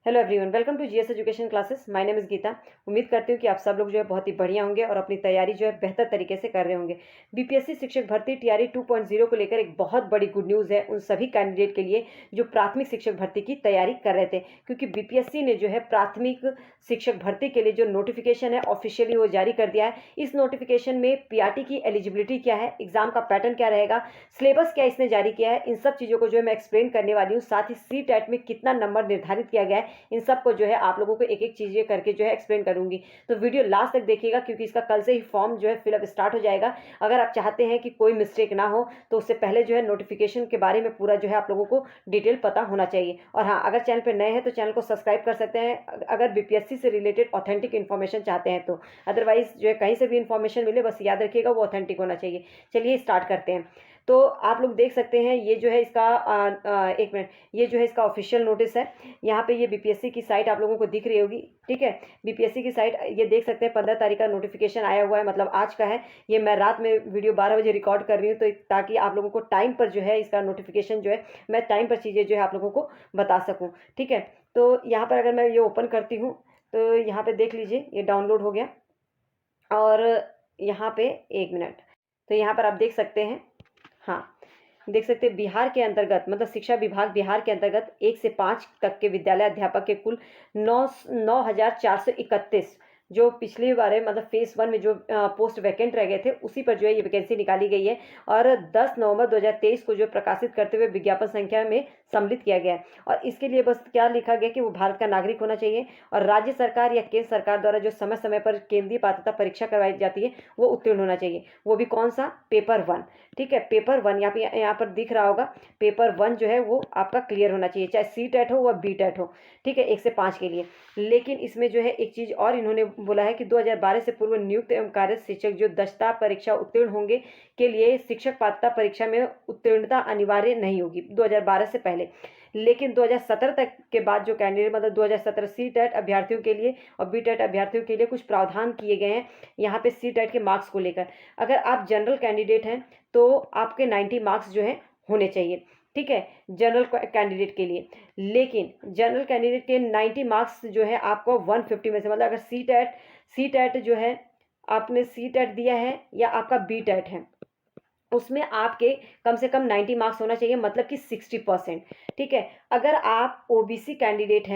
Hello everyone, welcome to GS education classes. My name is Geeta. उम्मीद करती हूँ कि आप सब लोग जो है बहुत ही बढ़िया होंगे और अपनी तैयारी जो है बेहतर तरीके से कर रहे होंगे। बीपीएससी शिक्षक भर्ती टीआरई 2.0 को लेकर एक बहुत बड़ी गुड न्यूज़ है उन सभी कैंडिडेट के लिए जो प्राथमिक शिक्षक भर्ती की तैयारी कर रहे थे, क्योंकि बीपीएससी ने जो है प्राथमिक शिक्षक भर्ती के लिए जो नोटिफिकेशन है ऑफिशियली वो जारी कर दिया है। इस नोटिफिकेशन में पीआरटी की एलिजिबिलिटी क्या है, एग्जाम का पैटर्न क्या रहेगा, सिलेबस क्या इसने जारी किया है, इन सब चीज़ों को जो है मैं एक्सप्लेन करने वाली हूँ। साथ ही सी टेट में कितना नंबर निर्धारित किया गया है, इन सब को जो है आप लोगों को एक एक चीज़ें करके जो है एक्सप्लेन करूंगी। तो वीडियो लास्ट तक देखिएगा, क्योंकि इसका कल से ही फॉर्म जो है फिलअप स्टार्ट हो जाएगा। अगर आप चाहते हैं कि कोई मिस्टेक ना हो तो उससे पहले जो है नोटिफिकेशन के बारे में पूरा जो है आप लोगों को डिटेल पता होना चाहिए। और हाँ, अगर चैनल पर नए हैं तो चैनल को सब्सक्राइब कर सकते हैं अगर बीपीएससी से रिलेटेड ऑथेंटिक इन्फॉर्मेशन चाहते हैं तो। अदरवाइज जो है कहीं से भी इन्फॉर्मेशन मिले, बस याद रखिएगा वो ऑथेंटिक होना चाहिए। चलिए स्टार्ट करते हैं। तो आप लोग देख सकते हैं ये जो है इसका एक मिनट, ये जो है इसका ऑफिशियल नोटिस है। यहाँ पे ये बीपीएससी की साइट आप लोगों को दिख रही होगी, ठीक है। बीपीएससी की साइट ये देख सकते हैं, 15 तारीख का नोटिफिकेशन आया हुआ है, मतलब आज का है। ये मैं रात में वीडियो 12 बजे रिकॉर्ड कर रही हूँ, तो ताकि आप लोगों को टाइम पर जो है इसका नोटिफिकेशन जो है मैं टाइम पर चीज़ें जो है आप लोगों को बता सकूँ, ठीक है। तो यहाँ पर अगर मैं ये ओपन करती हूँ तो यहाँ पर देख लीजिए ये डाउनलोड हो गया। और यहाँ पे एक मिनट, तो यहाँ पर आप देख सकते हैं, हाँ देख सकते हैं बिहार के अंतर्गत, मतलब शिक्षा विभाग बिहार के अंतर्गत 1 से 5 तक के विद्यालय अध्यापक के कुल 9,431 जो पिछली बार है, मतलब फेज 1 में जो पोस्ट वैकेंट रह गए थे उसी पर जो है ये वैकेंसी निकाली गई है। और 10 नवंबर 2023 को जो प्रकाशित करते हुए विज्ञापन संख्या में सम्मिलित किया गया है। और इसके लिए बस क्या लिखा गया कि वो भारत का नागरिक होना चाहिए और राज्य सरकार या केंद्र सरकार द्वारा जो समय समय पर केंद्रीय पात्रता परीक्षा करवाई जाती है वो उत्तीर्ण होना चाहिए। वो भी कौन सा, पेपर 1, ठीक है। पेपर 1 यहाँ पर दिख रहा होगा, पेपर 1 जो है वो आपका क्लियर होना चाहिए, चाहे सी टेट हो व बी टेट हो, ठीक है, 1 से 5 के लिए। लेकिन इसमें जो है एक चीज़ और इन्होंने बोला है कि 2012 से पूर्व नियुक्त एवं कार्यरत शिक्षक जो दक्षता परीक्षा उत्तीर्ण होंगे के लिए शिक्षक पात्रता परीक्षा में उत्तीर्णता अनिवार्य नहीं होगी 2012 से पहले। लेकिन 2017 तक के बाद जो कैंडिडेट, मतलब 2017 सी टेट अभ्यर्थियों के लिए और बी टेट अभ्यर्थियों के लिए कुछ प्रावधान किए गए हैं यहाँ पे सी टेट के मार्क्स को लेकर। अगर आप जनरल कैंडिडेट हैं तो आपके 90 मार्क्स जो है होने चाहिए, ठीक है, जनरल कैंडिडेट के लिए। लेकिन जनरल कैंडिडेट के 90 मार्क्स जो है आपको 150 में से, मतलब अगर सी टेट जो है आपने सी टेट दिया है या आपका बी टेट है उसमें आपके कम से कम 90 मार्क्स होना चाहिए, मतलब कि 60%, ठीक है। अगर आप ओबीसी कैंडिडेट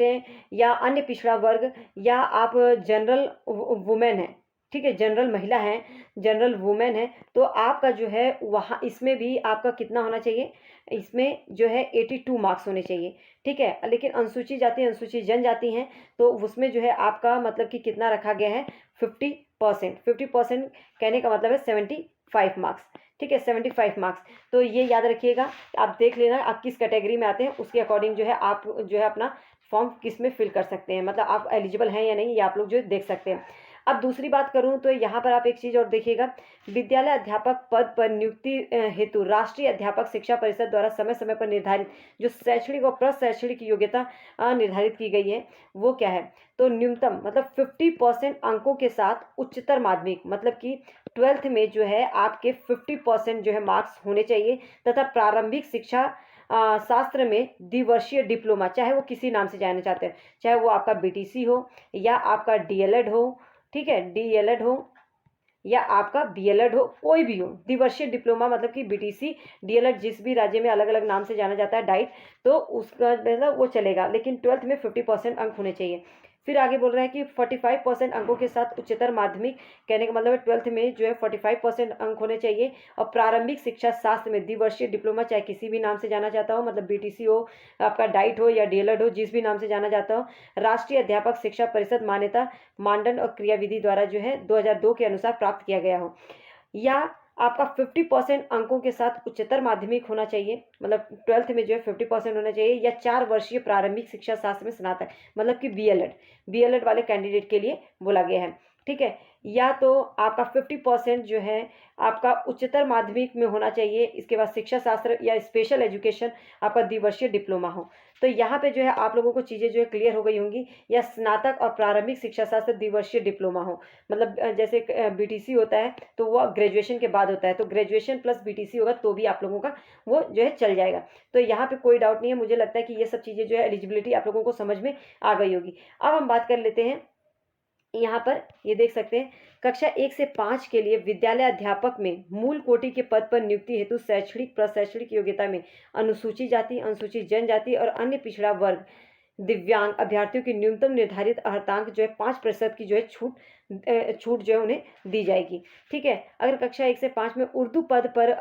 हैं या अन्य पिछड़ा वर्ग, या आप जनरल वुमेन हैं, ठीक है, जनरल महिला हैं, जनरल वुमेन है, तो आपका जो है वहाँ इसमें भी आपका कितना होना चाहिए, इसमें जो है 82 मार्क्स होने चाहिए, ठीक है। लेकिन अनुसूचित जाति अनुसूचित जनजाति हैं तो उसमें जो है आपका मतलब कि कितना रखा गया है, 50%। कहने का मतलब है 75 मार्क्स, ठीक है, 75 मार्क्स। तो ये याद रखिएगा, आप देख लेना आप किस कैटेगरी में आते हैं, उसके अकॉर्डिंग जो है आप जो है अपना फॉर्म किस में फिल कर सकते हैं, मतलब आप एलिजिबल हैं या नहीं ये आप लोग जो देख सकते हैं। अब दूसरी बात करूं तो यहाँ पर आप एक चीज़ और देखिएगा, विद्यालय अध्यापक पद पर नियुक्ति हेतु राष्ट्रीय अध्यापक शिक्षा परिषद द्वारा समय समय पर निर्धारित जो शैक्षणिक और प्रशैक्षणिक योग्यता निर्धारित की गई है वो क्या है, तो न्यूनतम मतलब 50% अंकों के साथ उच्चतर माध्यमिक, मतलब कि 12th में जो है आपके 50% जो है मार्क्स होने चाहिए, तथा प्रारंभिक शिक्षा शास्त्र में द्विवर्षीय डिप्लोमा, चाहे वो किसी नाम से जाना चाहते हैं, चाहे वो आपका बीटीसी हो या आपका डीएलएड हो, ठीक है, डीएलएड हो या आपका बीएलएड हो, कोई भी हो, द्विवर्षीय डिप्लोमा मतलब कि बीटीसी डीएलएड जिस भी राज्य में अलग अलग नाम से जाना जाता है डाइट, तो उसका मतलब वो चलेगा, लेकिन 12th में 50% अंक होने चाहिए। फिर आगे बोल रहा है कि 45% अंकों के साथ उच्चतर माध्यमिक, कहने का मतलब है 12th में जो है 45% अंक होने चाहिए। और प्रारंभिक शिक्षा शास्त्र में द्विवर्षीय डिप्लोमा, चाहे किसी भी नाम से जाना जाता हो, मतलब बीटीसी हो, आपका डाइट हो या डीएलएड हो, जिस भी नाम से जाना जाता हो, राष्ट्रीय अध्यापक शिक्षा परिषद मान्यता मानदंड और क्रियाविधि द्वारा जो है 2002 के अनुसार प्राप्त किया गया हो, या आपका 50% अंकों के साथ उच्चतर माध्यमिक होना चाहिए, मतलब 12th में जो है 50% होना चाहिए, या 4 वर्षीय प्रारंभिक शिक्षा शास्त्र में स्नातक, मतलब कि बीएलएड वाले कैंडिडेट के लिए बोला गया है। ठीक है, या तो आपका 50% जो है आपका उच्चतर माध्यमिक में होना चाहिए, इसके बाद शिक्षा शास्त्र या स्पेशल एजुकेशन आपका द्विवर्षीय डिप्लोमा हो। तो यहाँ पे जो है आप लोगों को चीज़ें जो है क्लियर हो गई होंगी, या स्नातक और प्रारंभिक शिक्षा शास्त्र द्विवर्षीय डिप्लोमा हो, मतलब जैसे बीटीसी होता है तो वो ग्रेजुएशन के बाद होता है, तो ग्रेजुएशन प्लस बीटीसी होगा तो भी आप लोगों का वो जो है चल जाएगा। तो यहाँ पे कोई डाउट नहीं है, मुझे लगता है कि ये सब चीज़ें जो है एलिजिबिलिटी आप लोगों को समझ में आ गई होगी। अब हम बात कर लेते हैं, यहाँ पर ये देख सकते हैं, कक्षा 1 से 5 के लिए विद्यालय अध्यापक में मूल कोटि के पद पर नियुक्ति हेतु शैक्षणिक प्रशैक्षणिक योग्यता में अनुसूचित जाति, अनुसूचित जनजाति और अन्य पिछड़ा वर्ग दिव्यांग अभ्यर्थियों की न्यूनतम निर्धारित अर्हतांक जो है 5% की जो है छूट जो है उन्हें दी जाएगी। ठीक है, अगर कक्षा 1 से 5 में उर्दू पद पर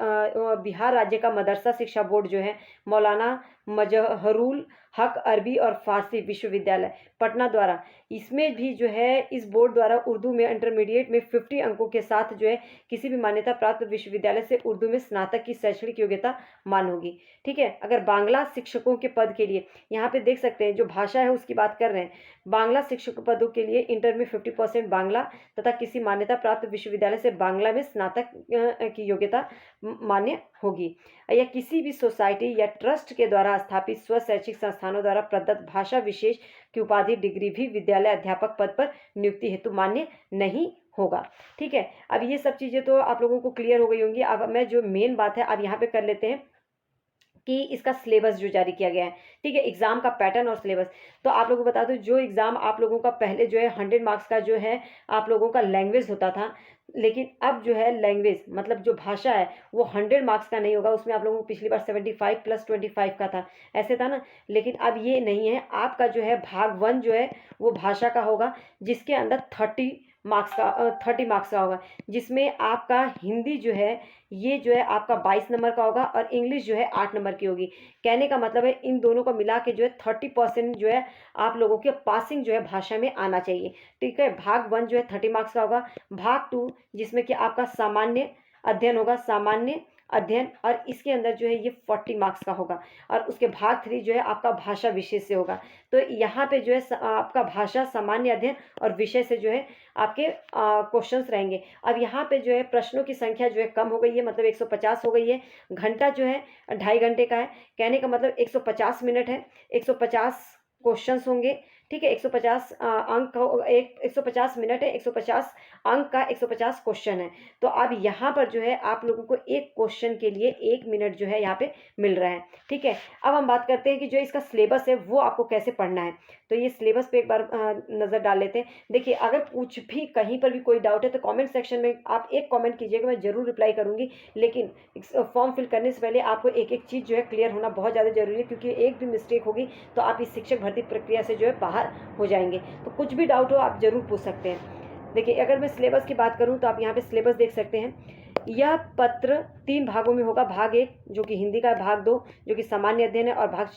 बिहार राज्य का मदरसा शिक्षा बोर्ड जो है मौलाना मजहरुल हक अरबी और फारसी विश्वविद्यालय पटना द्वारा, इसमें भी जो है इस बोर्ड द्वारा उर्दू में इंटरमीडिएट में 50 अंकों के साथ जो है किसी भी मान्यता प्राप्त विश्वविद्यालय से उर्दू में स्नातक की शैक्षणिक योग्यता मान होगी। ठीक है, अगर बांग्ला शिक्षकों के पद के लिए, यहाँ पे देख सकते हैं जो भाषा है उसकी बात कर रहे हैं, बांग्ला शिक्षक पदों के लिए इंटर में 50% बांग्ला तथा किसी मान्यता प्राप्त विश्वविद्यालय से बांग्ला में स्नातक की योग्यता मान्य होगी, या किसी भी सोसाइटी या ट्रस्ट के द्वारा स्थापित स्व शैक्षिक संस्थानों द्वारा प्रदत्त भाषा विशेष की उपाधि डिग्री भी विद्यालय अध्यापक पद पर नियुक्ति हेतु मान्य नहीं होगा। ठीक है, अब ये सब चीज़ें तो आप लोगों को क्लियर हो गई होंगी। अब मैं जो मेन बात है अब यहाँ पे कर लेते हैं कि इसका सिलेबस जो जारी किया गया है। ठीक है, एग्जाम का पैटर्न और सिलेबस, तो आप लोगों को बता दूं, जो एग्जाम आप लोगों का पहले जो है 100 मार्क्स का जो है आप लोगों का लैंग्वेज होता था, लेकिन अब जो है लैंग्वेज मतलब जो भाषा है वो 100 मार्क्स का नहीं होगा, उसमें आप लोगों को पिछली बार 75 + 25 का था, ऐसे था ना, लेकिन अब ये नहीं है। आपका जो है भाग 1 जो है वो भाषा का होगा, जिसके अंदर 30 मार्क्स का होगा, जिसमें आपका हिंदी जो है ये जो है आपका 22 नंबर का होगा और इंग्लिश जो है 8 नंबर की होगी। कहने का मतलब है इन दोनों को मिला के जो है 30% जो है आप लोगों के पासिंग जो है भाषा में आना चाहिए। ठीक है, भाग 1 जो है 30 मार्क्स का होगा, भाग 2 जिसमें कि आपका सामान्य अध्ययन होगा, सामान्य अध्ययन, और इसके अंदर जो है ये 40 मार्क्स का होगा, और उसके भाग 3 जो है आपका भाषा विषय से होगा। तो यहाँ पे जो है आपका भाषा, सामान्य अध्ययन और विषय से जो है आपके क्वेश्चंस रहेंगे। अब यहाँ पे जो है प्रश्नों की संख्या जो है कम हो गई है, मतलब 150 हो गई है। घंटा जो है 2.5 घंटे का है, कहने का मतलब 150 मिनट है, 150 क्वेश्चंस होंगे। ठीक है, 150 अंक 150 मिनट है, 150 अंक का 150 क्वेश्चन है। तो अब यहाँ पर जो है आप लोगों को एक क्वेश्चन के लिए 1 मिनट जो है यहाँ पे मिल रहा है। ठीक है, अब हम बात करते हैं कि जो इसका सिलेबस है वो आपको कैसे पढ़ना है। तो ये सिलेबस पे एक बार नज़र डाल लेते हैं। देखिए, अगर कुछ भी कहीं पर भी कोई डाउट है तो कमेंट सेक्शन में आप एक कमेंट कीजिएगा, मैं ज़रूर रिप्लाई करूँगी। लेकिन फॉर्म फिल करने से पहले आपको एक एक चीज़ जो है क्लियर होना बहुत ज़्यादा ज़रूरी है, क्योंकि एक भी मिस्टेक होगी तो आप इस शिक्षक भर्ती प्रक्रिया से जो है बाहर हो जाएंगे। तो कुछ भी डाउट हो आप ज़रूर पूछ सकते हैं। देखिए, अगर मैं सिलेबस की बात करूं तो आप यहाँ पे सिलेबस देख सकते हैं। यह पत्र 3 भागों में होगा, भाग 1 जो कि हिंदी का है, भाग 2 जो कि सामान्य अध्ययन है, और भाग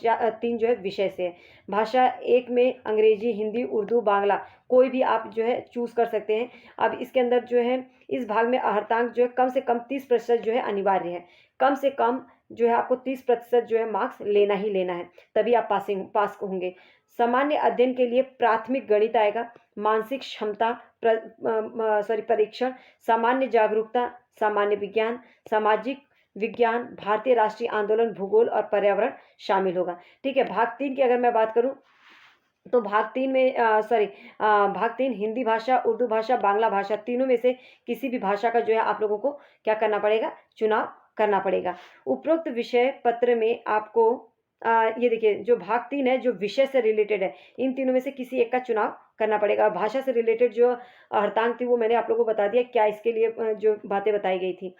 3 जो है विषय से है। भाषा 1 में अंग्रेजी, हिंदी, उर्दू, बांग्ला कोई भी आप जो है चूज़ कर सकते हैं। अब इसके अंदर जो है इस भाग में अर्हतांक जो है कम से कम 30% जो है अनिवार्य है। कम से कम जो है आपको 30% जो है मार्क्स लेना ही लेना है, तभी आप पास होंगे। सामान्य अध्ययन के लिए प्राथमिक गणित आएगा, मानसिक क्षमता परीक्षण, सामान्य जागरूकता, सामान्य विज्ञान, सामाजिक विज्ञान, भारतीय राष्ट्रीय आंदोलन, भूगोल और पर्यावरण शामिल होगा। ठीक है, भाग 3 की अगर मैं बात करूं तो भाग 3 में भाग 3 हिंदी भाषा, उर्दू भाषा, बांग्ला भाषा, तीनों में से किसी भी भाषा का जो है आप लोगों को क्या करना पड़ेगा, चुनाव करना पड़ेगा। उपरोक्त विषय पत्र में आपको ये देखिए, जो भाग 3 है जो विषय से रिलेटेड है, इन तीनों में से किसी एक का चुनाव करना पड़ेगा। भाषा से रिलेटेड जो अर्हतांक थी वो मैंने आप लोगों को बता दिया क्या इसके लिए जो बातें बताई गई थी।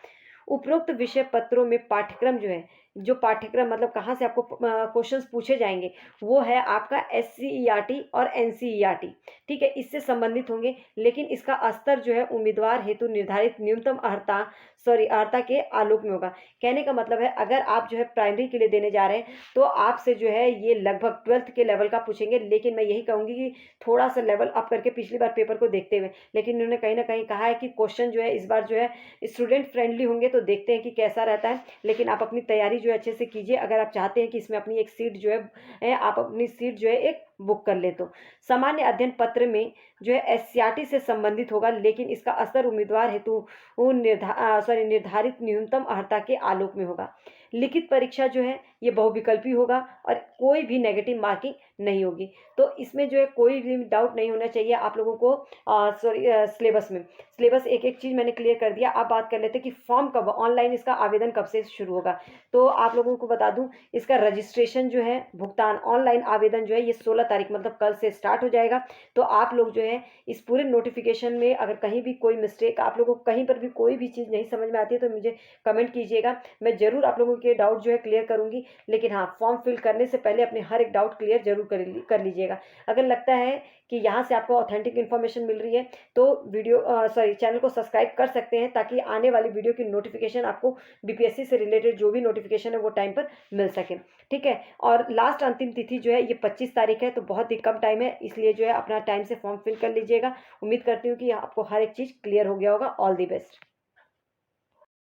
उपरोक्त विषय पत्रों में पाठ्यक्रम जो है, जो पाठ्यक्रम मतलब कहाँ से आपको क्वेश्चंस पूछे जाएंगे, वो है आपका SCERT और NCERT। ठीक है, इससे संबंधित होंगे, लेकिन इसका स्तर जो है उम्मीदवार हेतु निर्धारित न्यूनतम अर्हता के आलोक में होगा। कहने का मतलब है अगर आप जो है प्राइमरी के लिए देने जा रहे हैं तो आपसे जो है ये लगभग 12th के लेवल का पूछेंगे, लेकिन मैं यही कहूँगी कि थोड़ा सा लेवल अप करके पिछली बार पेपर को देखते हुए, लेकिन इन्होंने कहीं ना कहीं कहा है कि क्वेश्चन जो है इस बार जो है स्टूडेंट फ्रेंडली होंगे, तो देखते हैं कि कैसा रहता है। लेकिन आप अपनी तैयारी जो है अच्छे से कीजिए अगर आप चाहते हैं कि इसमें अपनी एक सीट जो है आप अपनी सीट जो है एक बुक कर ले। तो सामान्य अध्ययन पत्र में जो है एससीईआरटी से संबंधित होगा, लेकिन इसका असर उम्मीदवार हेतु निर्धारित न्यूनतम अर्हता के आलोक में होगा। लिखित परीक्षा जो है ये बहुविकल्पी होगा और कोई भी नेगेटिव मार्किंग नहीं होगी। तो इसमें जो है कोई भी डाउट नहीं होना चाहिए आप लोगों को। सिलेबस में सिलेबस एक एक चीज़ मैंने क्लियर कर दिया। आप बात कर लेते हैं कि फॉर्म कब, ऑनलाइन इसका आवेदन कब से शुरू होगा। तो आप लोगों को बता दूं, इसका रजिस्ट्रेशन जो है, भुगतान, ऑनलाइन आवेदन जो है ये 16 तारीख मतलब कल से स्टार्ट हो जाएगा। तो आप लोग जो है इस पूरे नोटिफिकेशन में अगर कहीं भी कोई मिस्टेक, आप लोगों को कहीं पर भी कोई भी चीज़ नहीं समझ में आती है तो मुझे कमेंट कीजिएगा, मैं ज़रूर आप लोगों के डाउट जो है क्लियर करूँगी। लेकिन हाँ, फॉर्म फिल करने से पहले अपने हर एक डाउट क्लियर जरूर कर लीजिएगा। अगर लगता है कि यहाँ से आपको ऑथेंटिक इन्फॉर्मेशन मिल रही है तो चैनल को सब्सक्राइब कर सकते हैं, ताकि आने वाली वीडियो की नोटिफिकेशन आपको बीपीएससी से रिलेटेड जो भी नोटिफिकेशन है वो टाइम पर मिल सके। ठीक है, और लास्ट अंतिम तिथि जो है ये 25 तारीख है, तो बहुत ही कम टाइम है, इसलिए जो है अपना टाइम से फॉर्म फिल कर लीजिएगा। उम्मीद करती हूँ कि आपको हर एक चीज़ क्लियर हो गया होगा। All the best.